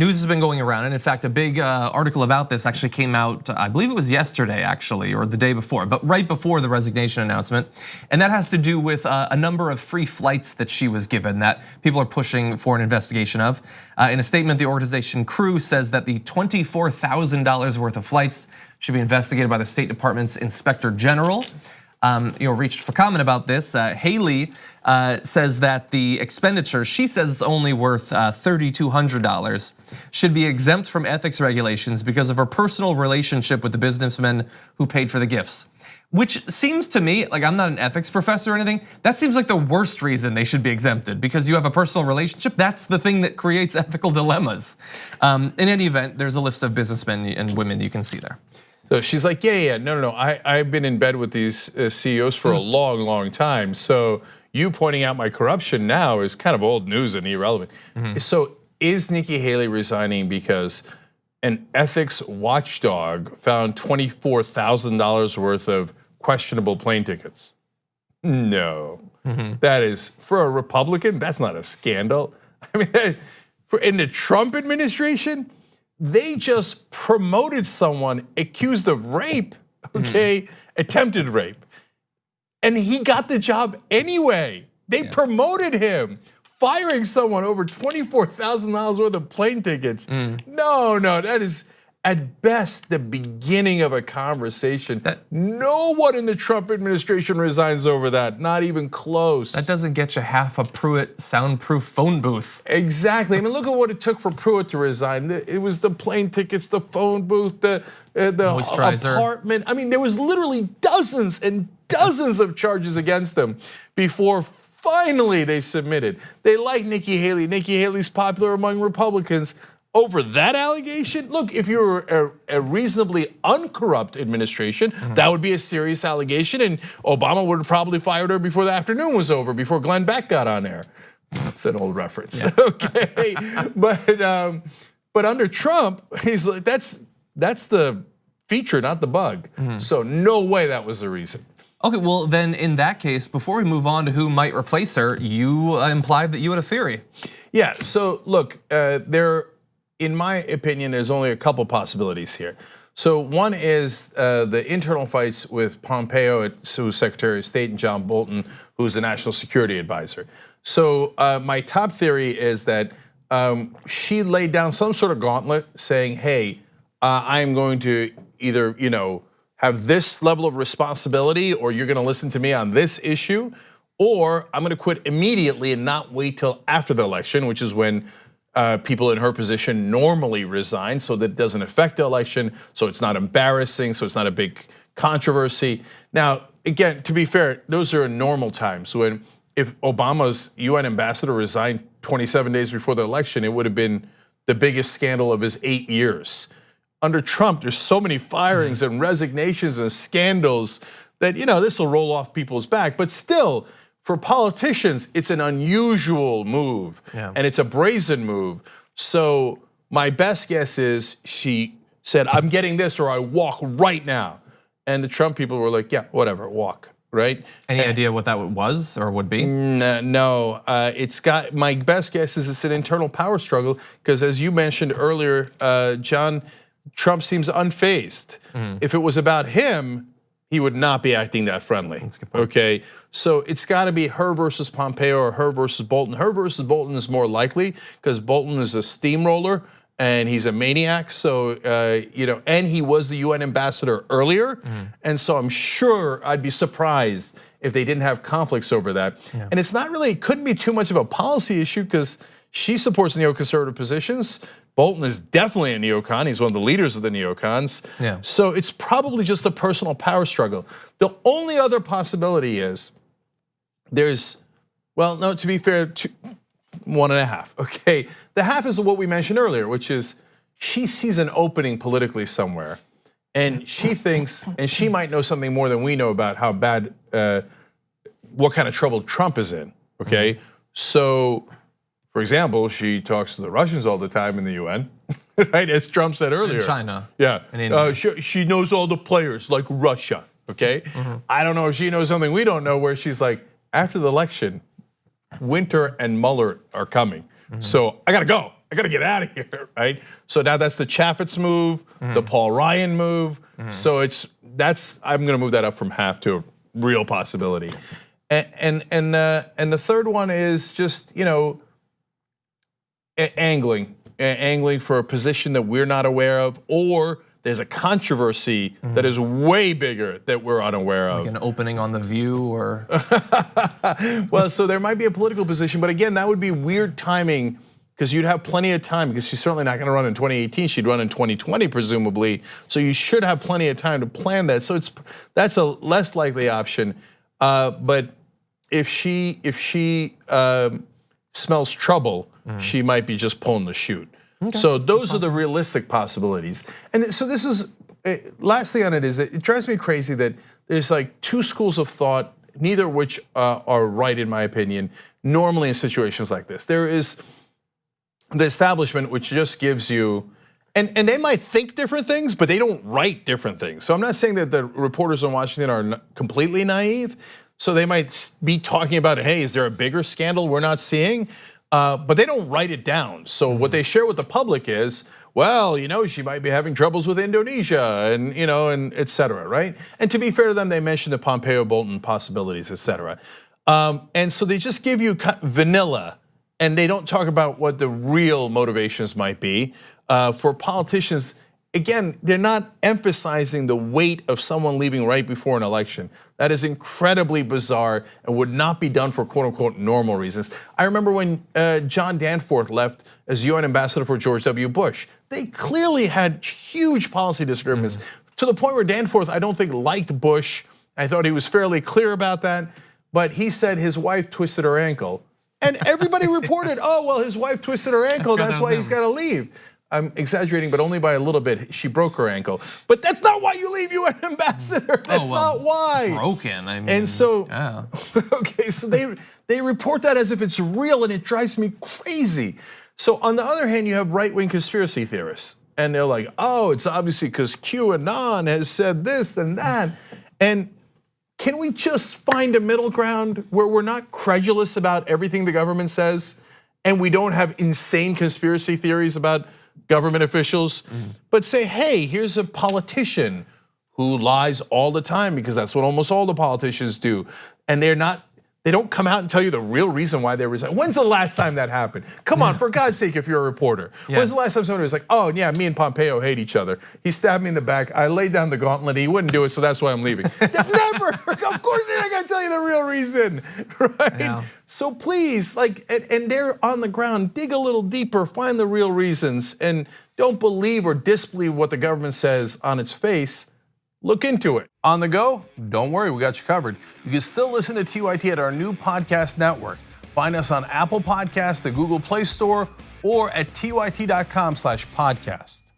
News has been going around, and in fact, a big article about this actually came out, I believe it was yesterday actually, or the day before, but right before the resignation announcement. And that has to do with a number of free flights that she was given that people are pushing for an investigation of. In a statement, the organization Crew says that the $24,000 worth of flights should be investigated by the State Department's Inspector General. Reached for comment about this. Haley says that the expenditure, she says it's only worth $3,200, should be exempt from ethics regulations because of her personal relationship with the businessmen who paid for the gifts. Which seems to me, like I'm not an ethics professor or anything, that seems like the worst reason they should be exempted, because you have a personal relationship. That's the thing that creates ethical dilemmas. In any event, there's a list of businessmen and women you can see there. So she's like, no. I've been in bed with these CEOs for a long time. So you pointing out my corruption now is kind of old news and irrelevant. So is Nikki Haley resigning because an ethics watchdog found $24,000 worth of questionable plane tickets? No, that is, for a Republican, that's not a scandal. I mean, in the Trump administration, they just promoted someone accused of rape, attempted rape. And he got the job anyway. They promoted him, firing someone over $24,000 worth of plane tickets. No, that is at best the beginning of a conversation. No one in the Trump administration resigns over that, not even close. That doesn't get you half a Pruitt soundproof phone booth. Exactly. I mean, look at what it took for Pruitt to resign. It was the plane tickets, the phone booth, the moisturizer, apartment. I mean, there was literally dozens and dozens of charges against them before finally they submitted. They like Nikki Haley. Nikki Haley's popular among Republicans. Over that allegation, look, if you're a reasonably uncorrupt administration, that would be a serious allegation, and Obama would have probably fired her before the afternoon was over, before Glenn Beck got on air. That's an old reference, okay? But under Trump, he's like, that's the feature, not the bug. So no way that was the reason. Okay, well then in that case, before we move on to who might replace her, you implied that you had a theory. Yeah, so look, in my opinion, there's only a couple possibilities here. So one is the internal fights with Pompeo, who's Secretary of State, and John Bolton, who's the National Security Advisor. So my top theory is that she laid down some sort of gauntlet saying, hey, I'm going to either have this level of responsibility, or you're gonna listen to me on this issue, or I'm gonna quit immediately and not wait till after the election, which is when people in her position normally resign, so that it doesn't affect the election, so it's not embarrassing, so it's not a big controversy. Now, again, to be fair, those are normal times. If Obama's UN ambassador resigned 27 days before the election, it would have been the biggest scandal of his 8 years. Under Trump, there's so many firings and resignations and scandals that this will roll off people's back, but still, for politicians, it's an unusual move, and it's a brazen move. So my best guess is she said, I'm getting this or I walk right now. And the Trump people were like, yeah, whatever, walk, right? Any idea what that was or would be? No, my best guess is it's an internal power struggle, because as you mentioned earlier, John, Trump seems unfazed. If it was about him, he would not be acting that friendly, okay? So it's gotta be her versus Pompeo or her versus Bolton. Her versus Bolton is more likely, because Bolton is a steamroller and he's a maniac, so and he was the UN ambassador earlier, and so I'm sure I'd be surprised if they didn't have conflicts over that. And it's not really, it couldn't be too much of a policy issue, because she supports neoconservative positions. Bolton is definitely a neocon. He's one of the leaders of the neocons. So it's probably just a personal power struggle. The only other possibility is to be fair, 1.5, okay? The half is what we mentioned earlier, which is she sees an opening politically somewhere, and she thinks, and she might know something more than we know about how bad, what kind of trouble Trump is in, okay? So, for example, she talks to the Russians all the time in the UN, right? As Trump said earlier. In China. Yeah, she knows all the players like Russia, okay? I don't know if she knows something we don't know, where she's like, after the election, Winter and Mueller are coming. So I gotta go, I gotta get out of here, right? So now that's the Chaffetz move, the Paul Ryan move. So I'm gonna move that up from half to a real possibility. And the third one is just, angling for a position that we're not aware of, or there's a controversy that is way bigger that we're unaware of. Like an opening on The View or? Well, so there might be a political position, but again, that would be weird timing because you'd have plenty of time because she's certainly not gonna run in 2018, she'd run in 2020 presumably. So you should have plenty of time to plan that. So that's a less likely option. But if she smells trouble, she might be just pulling the chute. Okay. So those are the realistic possibilities. And so this is, last thing on it is that it drives me crazy that there's like two schools of thought, neither of which are right in my opinion, normally in situations like this. There is the establishment which just gives you, and they might think different things, but they don't write different things. So I'm not saying that the reporters in Washington are completely naive. So they might be talking about, hey, is there a bigger scandal we're not seeing? But they don't write it down. So what they share with the public is, well, she might be having troubles with Indonesia and and et cetera, right? And to be fair to them, they mentioned the Pompeo Bolton possibilities, et cetera. And so they just give you vanilla and they don't talk about what the real motivations might be. For politicians, again, they're not emphasizing the weight of someone leaving right before an election. That is incredibly bizarre and would not be done for quote unquote normal reasons. I remember when John Danforth left as UN ambassador for George W. Bush. They clearly had huge policy disagreements to the point where Danforth, I don't think, liked Bush. I thought he was fairly clear about that, but he said his wife twisted her ankle. And everybody reported, oh, well, his wife twisted her ankle, that's why he's gotta leave. I'm exaggerating, but only by a little bit. She broke her ankle, but that's not why you leave UN ambassador. That's not why. Broken, I mean. And so, yeah. Okay, so they report that as if it's real, and it drives me crazy. So on the other hand, you have right-wing conspiracy theorists, and they're like, oh, it's obviously because QAnon has said this and that, and can we just find a middle ground where we're not credulous about everything the government says, and we don't have insane conspiracy theories about government officials, but say, hey, here's a politician who lies all the time because that's what almost all the politicians do. And they don't come out and tell you the real reason why they resign. When's the last time that happened? Come on, for God's sake, if you're a reporter. When's the last time somebody was like, oh yeah, me and Pompeo hate each other. He stabbed me in the back, I laid down the gauntlet, he wouldn't do it, so that's why I'm leaving. Never, of course they're not gonna tell you the real reason, right? Yeah. So please, and they're on the ground, dig a little deeper, find the real reasons, and don't believe or disbelieve what the government says on its face. Look into it. On the go? Don't worry, we got you covered. You can still listen to TYT at our new podcast network. Find us on Apple Podcasts, the Google Play Store, or at tyt.com/podcast.